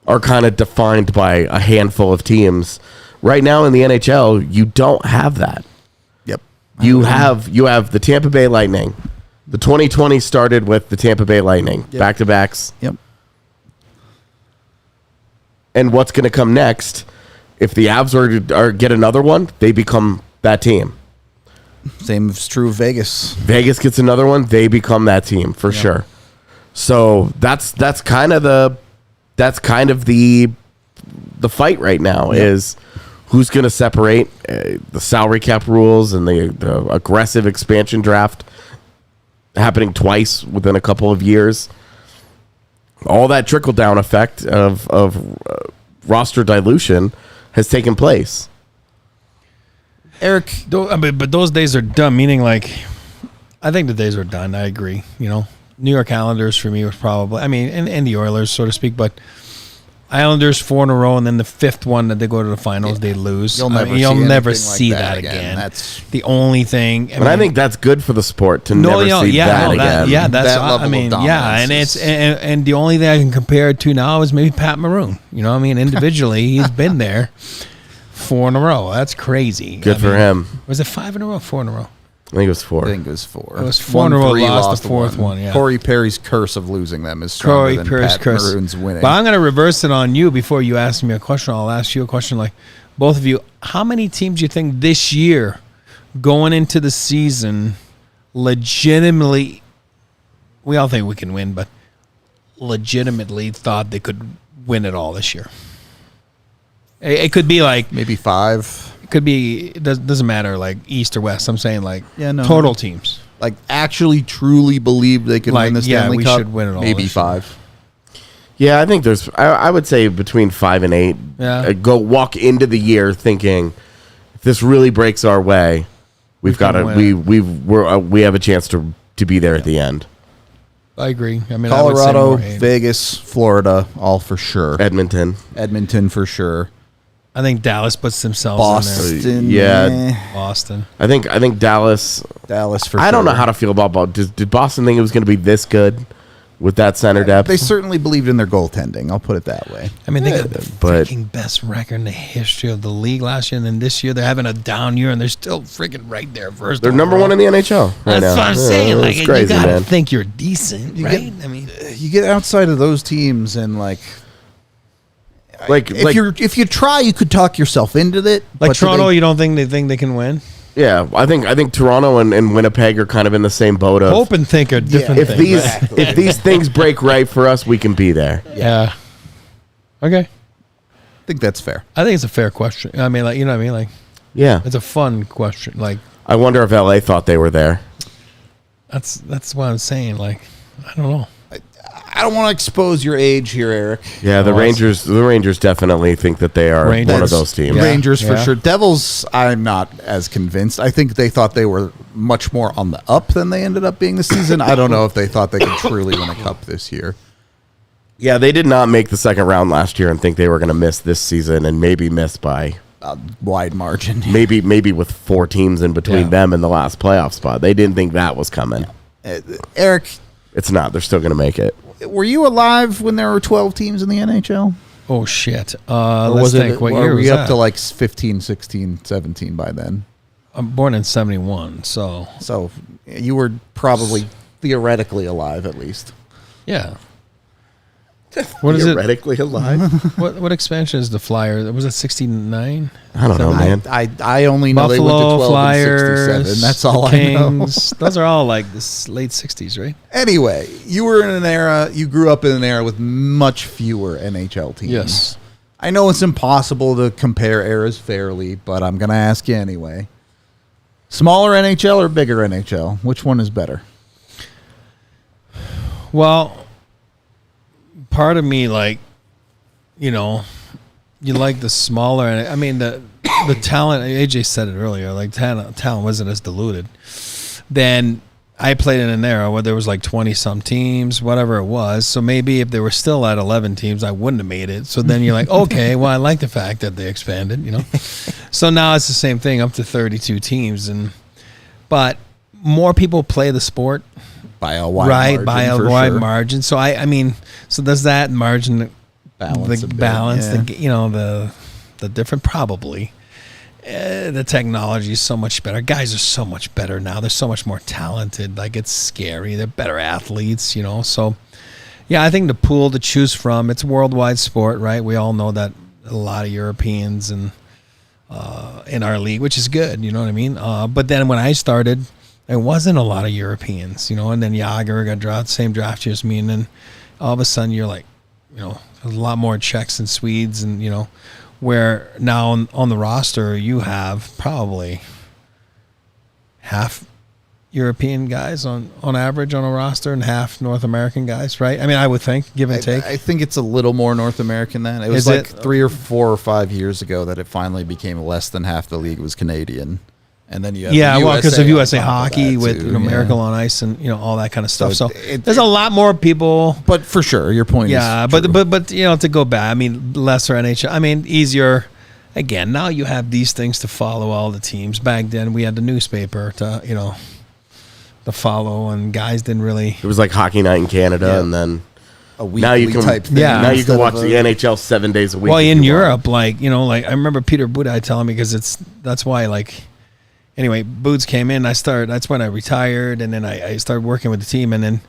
Are kind of defined by a handful of teams. Right now in the NHL, you don't have that. Yep. You have the Tampa Bay Lightning. The 2020 started with the Tampa Bay Lightning, back-to-backs. Yep. And what's going to come next? If the Avs are get another one, they become that team. Same is true of Vegas. Vegas gets another one, they become that team for sure. So that's kind of the fight right now is who's going to separate the salary cap rules and the aggressive expansion draft happening twice within a couple of years. All that trickle down effect of roster dilution has taken place. Eric, but those days are done. Meaning, like, I think the days are done. I agree. New York Islanders for me was probably, and the Oilers, so to speak. But Islanders 4 in a row, and then the fifth one that they go to the finals, they lose. You'll never see that again. That's the only thing. I think that's good for the sport to never see that again. Yeah, that's that level of dominance and the only thing I can compare it to now is maybe Pat Maroon. You know what I mean? Individually, he's been there 4 in a row. That's crazy. Good for him. Was it 5 in a row or 4 in a row? I think it was 4. I think it was 4. It was 4 in a row. Lost the fourth one. Yeah. Corey Perry's curse of losing them is stronger than Pat Maroon's winning. But I'm going to reverse it on you before you ask me a question. I'll ask you a question like both of you. How many teams do you think this year going into the season legitimately, we all think we can win, but legitimately thought they could win it all this year? It could be like maybe 5. It could be, it doesn't matter, like East or West. I'm saying like total teams. Like actually truly believe they could win the Stanley Cup. Should win it all. Maybe 5. Yeah, I think there's. I would say between 5 and 8. Yeah. Go walk into the year thinking, if this really breaks our way, we have a chance to be there at the end. I agree. I mean, Colorado, Vegas, Florida, all for sure. Edmonton for sure. I think Dallas puts themselves Boston, in there. Boston. I think Dallas. For sure. I don't know how to feel about Boston. Did Boston think it was going to be this good with that center depth? They certainly believed in their goaltending. I'll put it that way. I mean, they got the freaking best record in the history of the league last year, and then this year they're having a down year, and they're still freaking right there first. They're number 1 in the NHL right now. That's what I'm saying. Like, crazy, you gotta man. think you're decent, right? I mean, you get outside of those teams and if you try, you could talk yourself into it. Like Toronto, you don't think they can win? Yeah, I think Toronto and Winnipeg are kind of in the same boat of hope and think are different things. If these things break right for us, we can be there. Yeah. Okay. I think that's fair. I think it's a fair question. I mean, like, you know what I mean? Like, yeah, it's a fun question. Like, I wonder if LA thought they were there. That's what I'm saying. Like, I don't know. I don't want to expose your age here, Eric. Yeah, the Rangers definitely think that they are one of those teams. Yeah. Rangers for sure. Devils, I'm not as convinced. I think they thought they were much more on the up than they ended up being this season. I don't know if they thought they could truly win a cup this year. Yeah, they did not make the second round last year and think they were going to miss this season and maybe miss by a wide margin. Maybe with 4 teams in between them and the last playoff spot. They didn't think that was coming. Eric, it's not. They're still going to make it. Were you alive when there were 12 teams in the NHL? Oh, shit. Let's think. What year was we that? up to like 15, 16, 17 by then? I'm born in 71, so you were probably theoretically alive at least. Yeah. What is it? Theoretically alive? What expansion is the Flyer? Was it 69? I don't know, man. I only know Buffalo, they went to 12 Flyers, and 67. That's all Kings. I know. Those are all like the late 60s, right? Anyway, you grew up in an era with much fewer NHL teams. Yes. I know it's impossible to compare eras fairly, but I'm going to ask you anyway. Smaller NHL or bigger NHL? Which one is better? Well, part of me, like, you like the smaller. I mean, the talent. AJ said it earlier. Like talent wasn't as diluted. Then I played in an era where there was like 20-some teams, whatever it was. So maybe if they were still at 11 teams, I wouldn't have made it. So then you're like, okay, well, I like the fact that they expanded. So now it's the same thing, up to 32 teams, but more people play the sport. By a wide margin. Margin. So I mean, so does that margin balance the different probably. The technology is so much better. Guys are so much better now. They're so much more talented. Like, it's scary. They're better athletes, So, yeah, I think the pool to choose from. It's a worldwide sport, right? We all know that a lot of Europeans and in our league, which is good. You know what I mean? But then when I started, there wasn't a lot of Europeans, and then Yager got drafted, same draft year as me, and then all of a sudden you're like, there's a lot more Czechs and Swedes, and where now on the roster you have probably half European guys on average on a roster and half North American guys, right? I mean, I would think, give and take. I think it's a little more North American than it was. 3 or 4 or 5 years ago that it finally became less than half the league was Canadian. And then you have because of USA on top Hockey that with too, Miracle on Ice and all that kind of stuff. So it- there's a lot more people. But for sure, your point is true. but to go back, I mean, lesser NHL. I mean, easier. Again, now you have these things to follow all the teams. Back then, we had the newspaper to follow, and guys didn't really. It was like Hockey Night in Canada, and then a weekly now you can type thing. now you can instead watch of the NHL 7 days a week. Well, if in you want. Europe, I remember Peter Budaj telling me because that's why Anyway, Boots came in. That's when I retired, and then I started working with the team, and then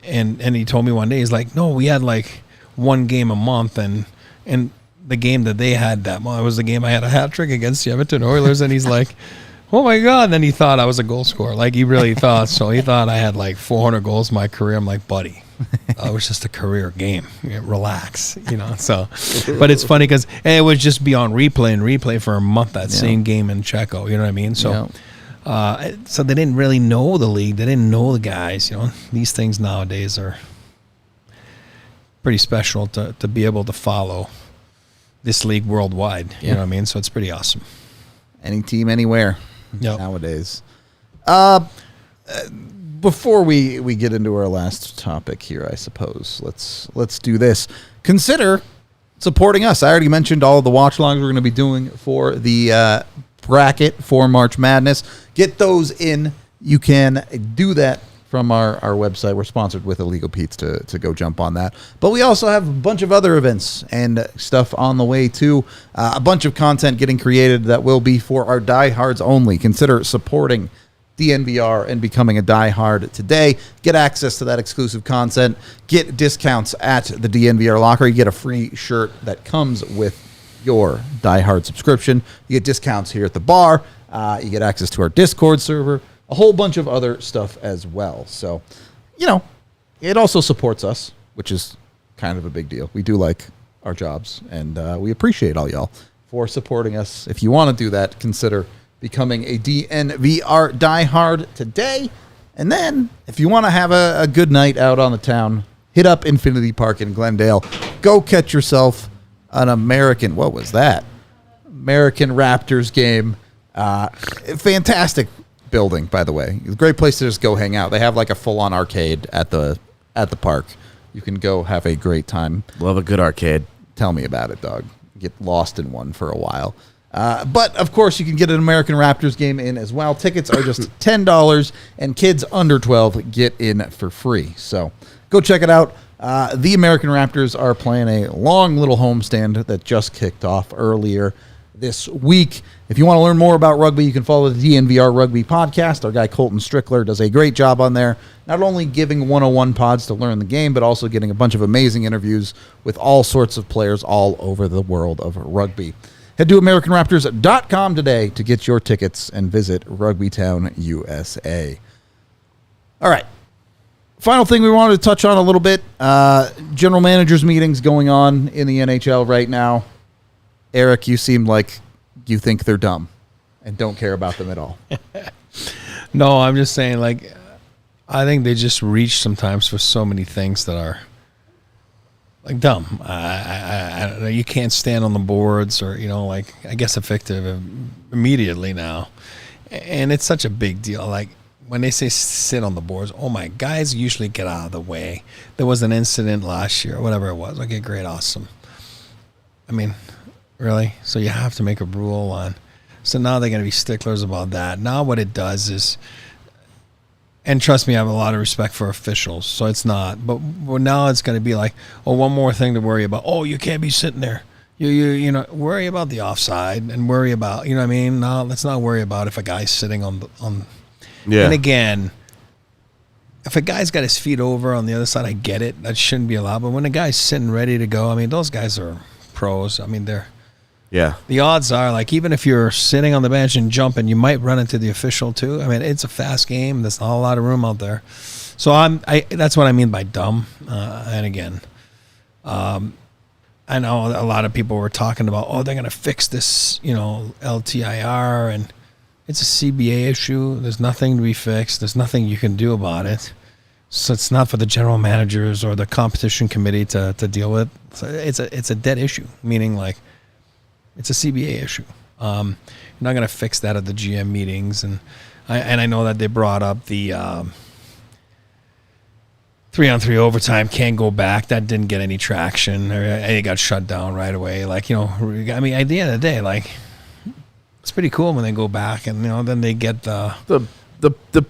and he told me one day, he's like, no, we had like one game a month, and the game that they had that month was the game I had a hat trick against the Edmonton Oilers, and he's like, oh my God. And then he thought I was a goal scorer. Like he really thought so. He thought I had like 400 goals in my career. I'm like, buddy, it was just a career game. Relax, So, but it's funny because it would just be on replay for a month. That same game in Czechia, you know what I mean? So, so they didn't really know the league. They didn't know the guys. These things nowadays are pretty special to be able to follow this league worldwide. You know what I mean? So it's pretty awesome. Any team, anywhere nowadays. Before we get into our last topic here, I suppose let's do this. Consider supporting us. I already mentioned all of the watch longs we're going to be doing for the bracket for March Madness. Get those in. You can do that from our website. We're sponsored with Illegal Pete's to go jump on that. But we also have a bunch of other events and stuff on the way too. A bunch of content getting created that will be for our diehards only. Consider supporting DNVR and becoming a diehard today. Get access to that exclusive content. Get discounts at the DNVR locker. You get a free shirt that comes with your diehard subscription. You get discounts here at the bar. You get access to our Discord server. A whole bunch of other stuff as well. So, it also supports us, which is kind of a big deal. We do like our jobs, and we appreciate all y'all for supporting us. If you want to do that, consider becoming a DNVR diehard today. And then, if you want to have a good night out on the town, hit up Infinity Park in Glendale. Go catch yourself an American Raptors game. Fantastic building, by the way. It's a great place to just go hang out. They have like a full-on arcade at the park. You can go have a great time. Love a good arcade. Tell me about it, dog. Get lost in one for a while. But, of course, you can get an American Raptors game in as well. Tickets are just $10, and kids under 12 get in for free. So go check it out. The American Raptors are playing a long little homestand that just kicked off earlier this week. If you want to learn more about rugby, you can follow the DNVR Rugby Podcast. Our guy Colton Strickler does a great job on there, not only giving 101 pods to learn the game, but also getting a bunch of amazing interviews with all sorts of players all over the world of rugby. Head to AmericanRaptors.com today to get your tickets and visit Rugbytown, USA. All right. Final thing we wanted to touch on a little bit. General managers meetings going on in the NHL right now. Eric, you seem like you think they're dumb and don't care about them at all. No, I'm just saying, I think they just reach sometimes for so many things that are dumb. You can't stand on the boards or, I guess effective immediately now. And it's such a big deal. When they say sit on the boards, oh my, guys usually get out of the way. There was an incident last year, whatever it was. Okay, great, awesome. I mean, really? So you have to make a rule on. So now they're going to be sticklers about that. Now what it does is, and trust me, I have a lot of respect for officials, so it's not. But now it's going to be one more thing to worry about. Oh, you can't be sitting there. You worry about the offside and worry about, what I mean? No, let's not worry about if a guy's sitting on. Yeah. And again, if a guy's got his feet over on the other side, I get it. That shouldn't be allowed. But when a guy's sitting ready to go, I mean, those guys are pros. I mean, the odds are, even if you're sitting on the bench and jumping, you might run into the official too. I mean, it's a fast game. There's not a lot of room out there. So that's what I mean by dumb. And again, I know a lot of people were talking about, they're going to fix this, LTIR, and it's a CBA issue. There's nothing to be fixed. There's nothing you can do about it. So it's not for the general managers or the competition committee to deal with. So it's a dead issue, meaning it's a CBA issue. You're not going to fix that at the GM meetings, and I know that they brought up the 3-on-3 overtime can't go back. That didn't get any traction. It got shut down right away. Like, I mean, at the end of the day, like, it's pretty cool when they go back and then they get the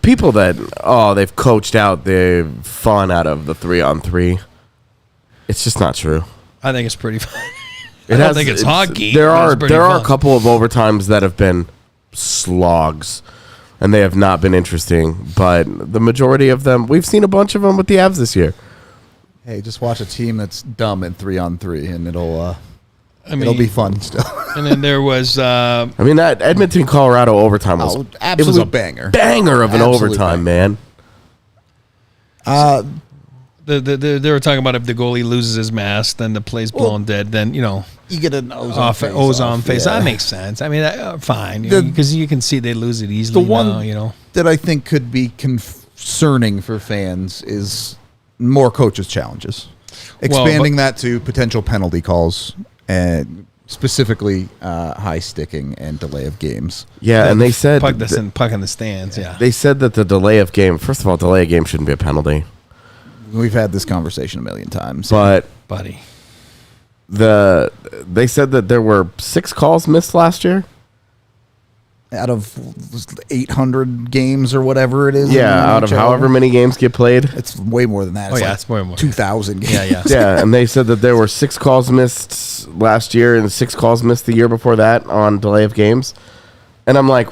people that they've coached out the fun out of the 3-on-3. It's just not true. I think it's pretty fun. I don't think it's hockey. There are fun. a couple of overtimes that have been slogs, and they have not been interesting. But the majority of them, we've seen a bunch of them with the Avs this year. Hey, just watch a team that's dumb in 3-on-3, and it'll be fun still. And then there was, that Edmonton Colorado overtime was absolute banger of an overtime, man. They were talking about if the goalie loses his mask, then the play's blown dead. Then you get an ozone face. Yeah. That makes sense. I mean, fine, because you can see they lose it easily. The one that I think could be concerning for fans is more coaches' challenges, expanding that to potential penalty calls and specifically high sticking and delay of games. Yeah, and they said puck in the stands. Yeah, they said that the delay of game. First of all, delay of game shouldn't be a penalty. We've had this conversation a million times. But buddy, they said that there were 6 calls missed last year out of 800 games or whatever it is. Yeah, out of however many games get played. It's way more than that. It's way more. 2,000 games. Yeah. Yeah, and they said that there were 6 calls missed last year and 6 calls missed the year before that on delay of games. And I'm like,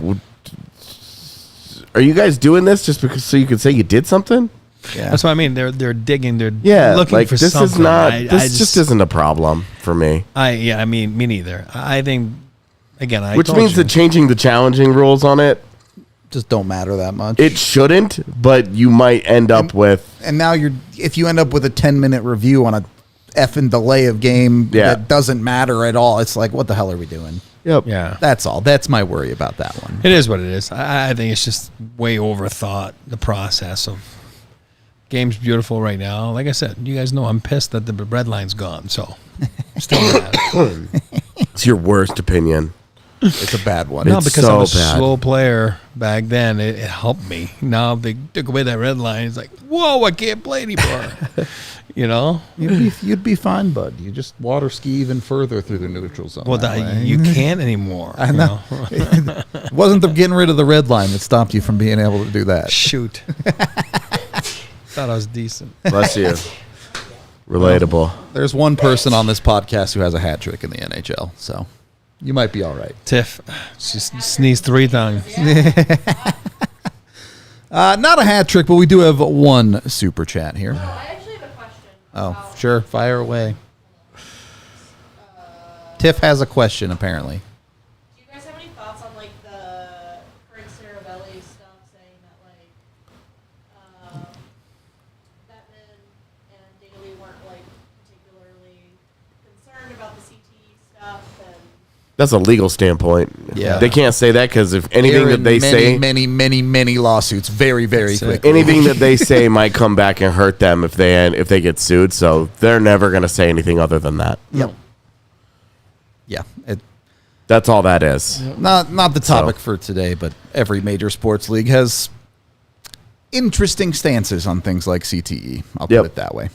are you guys doing this just because so you can say you did something? Yeah. That's what I mean. They're digging. They're looking like for this something. Is not. This just isn't a problem for me. I mean, me neither. I think again. Which means that changing the challenging rules on it just don't matter that much. It shouldn't, but you might end up with. And now if you end up with a 10-minute review on a effing delay of game that doesn't matter at all, it's like, what the hell are we doing? Yep. Yeah. That's all. That's my worry about that one. It is what it is. I think it's just way overthought, the process of. Game's beautiful right now. Like I said, you guys know I'm pissed that the red line's gone. So, still mad. It's your worst opinion. It's a bad one. No, it's because so I'm a bad. slow player back then. It helped me. Now they took away that red line. It's like, whoa, I can't play anymore. You'd be fine, bud. You just water ski even further through the neutral zone. Well, you can't anymore. I know. It wasn't the getting rid of the red line that stopped you from being able to do that. Shoot. Thought I was decent. Bless you. Relatable. Well, there's one person on this podcast who has a hat trick in the NHL, so you might be all right. Tiff, she sneezed 3 times. Not a hat trick, but we do have one super chat here. I actually have a question. Oh, sure. Fire away. Tiff has a question, apparently. Do you guys have any thoughts on like the Frank Saravelli stuff, saying that like Bettman and Daly weren't like particularly concerned about the CTE stuff, and That's a legal standpoint. Yeah. They can't say that because if anything that they say. Many lawsuits very, very quickly. Anything that they say might come back and hurt them if they get sued. So they're never going to say anything other than that. Yep. Yeah. That's all that is. Not the topic for today, but every major sports league has interesting stances on things like CTE. I'll put it that way.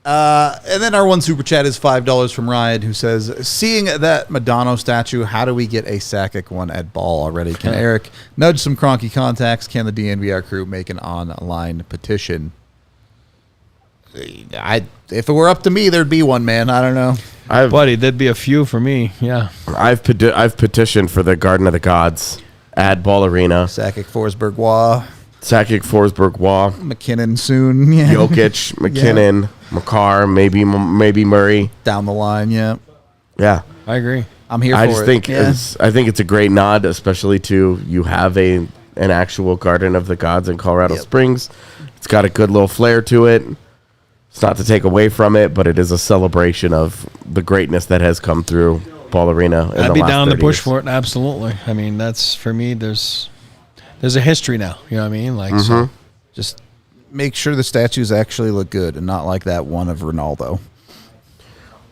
And then our one super chat is $5 from Ryan, who says, seeing that Madonna statue, how do we get a Sakic one at Ball already? Can Eric nudge some Kroenke contacts? Can the DNVR crew make an online petition? If it were up to me, there'd be one, man. I don't know. Buddy, there'd be a few for me. Yeah. I've petitioned for the Garden of the Gods at Ball Arena. Sakic, Forsberg, Waugh. Sakic, Forsberg, Waugh. McKinnon soon. Yeah. Jokic, McKinnon, Makar, maybe Murray. Down the line, yeah. Yeah. I agree. I'm here for it. I think it's a great nod, especially to you have an actual Garden of the Gods in Colorado Springs. It's got a good little flair to it. It's not to take away from it, but it is a celebration of the greatness that has come through Ball Arena. I'd be down to push for it. Absolutely. I mean, that's for me. There's a history now. You know what I mean? Like, so just make sure the statues actually look good and not like that one of Ronaldo.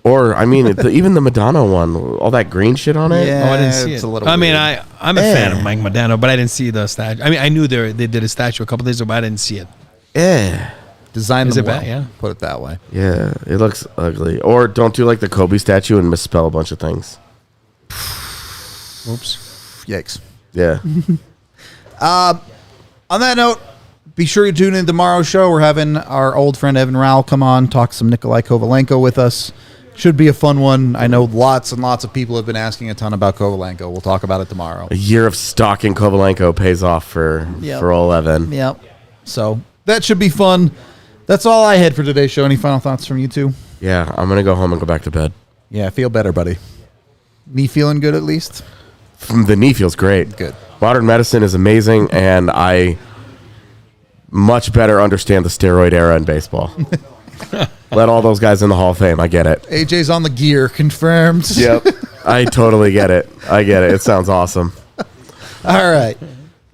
Or, I mean, even the Madonna one, all that green shit on it. Yeah. Oh, I didn't see it's it. a little I mean, weird. I'm a fan of Mike Modano, but I didn't see the statue. I mean, I knew they did a statue a couple days ago, but I didn't see it. Yeah. Design Is them it well. bad? Yeah. Put it that way. Yeah, it looks ugly. Or don't do like the Kobe statue and misspell a bunch of things. Oops. Yikes. Yeah. On that note, be sure you tune in tomorrow's show. We're having our old friend Evan Rowell come on, talk some Nikolai Kovalenko with us. Should be a fun one. I know lots and lots of people have been asking a ton about Kovalenko. We'll talk about it tomorrow. A year of stalking Kovalenko pays off for all Evan. Yep. So that should be fun. That's all I had for today's show. Any final thoughts from you two? Yeah, I'm going to go home and go back to bed. Yeah, feel better, buddy. Knee feeling good at least? The knee feels great. Good. Modern medicine is amazing, and I much better understand the steroid era in baseball. Let all those guys in the Hall of Fame. I get it. AJ's on the gear, confirmed. Yep. I totally get it. I get it. It sounds awesome. All right.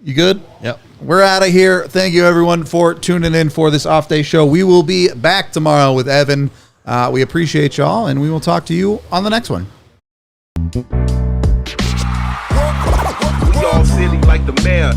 You good? Yep. We're out of here. Thank you, everyone, for tuning in for this off-day show. We will be back tomorrow with Evan. We appreciate y'all, and we will talk to you on the next one. We all silly like the mayor.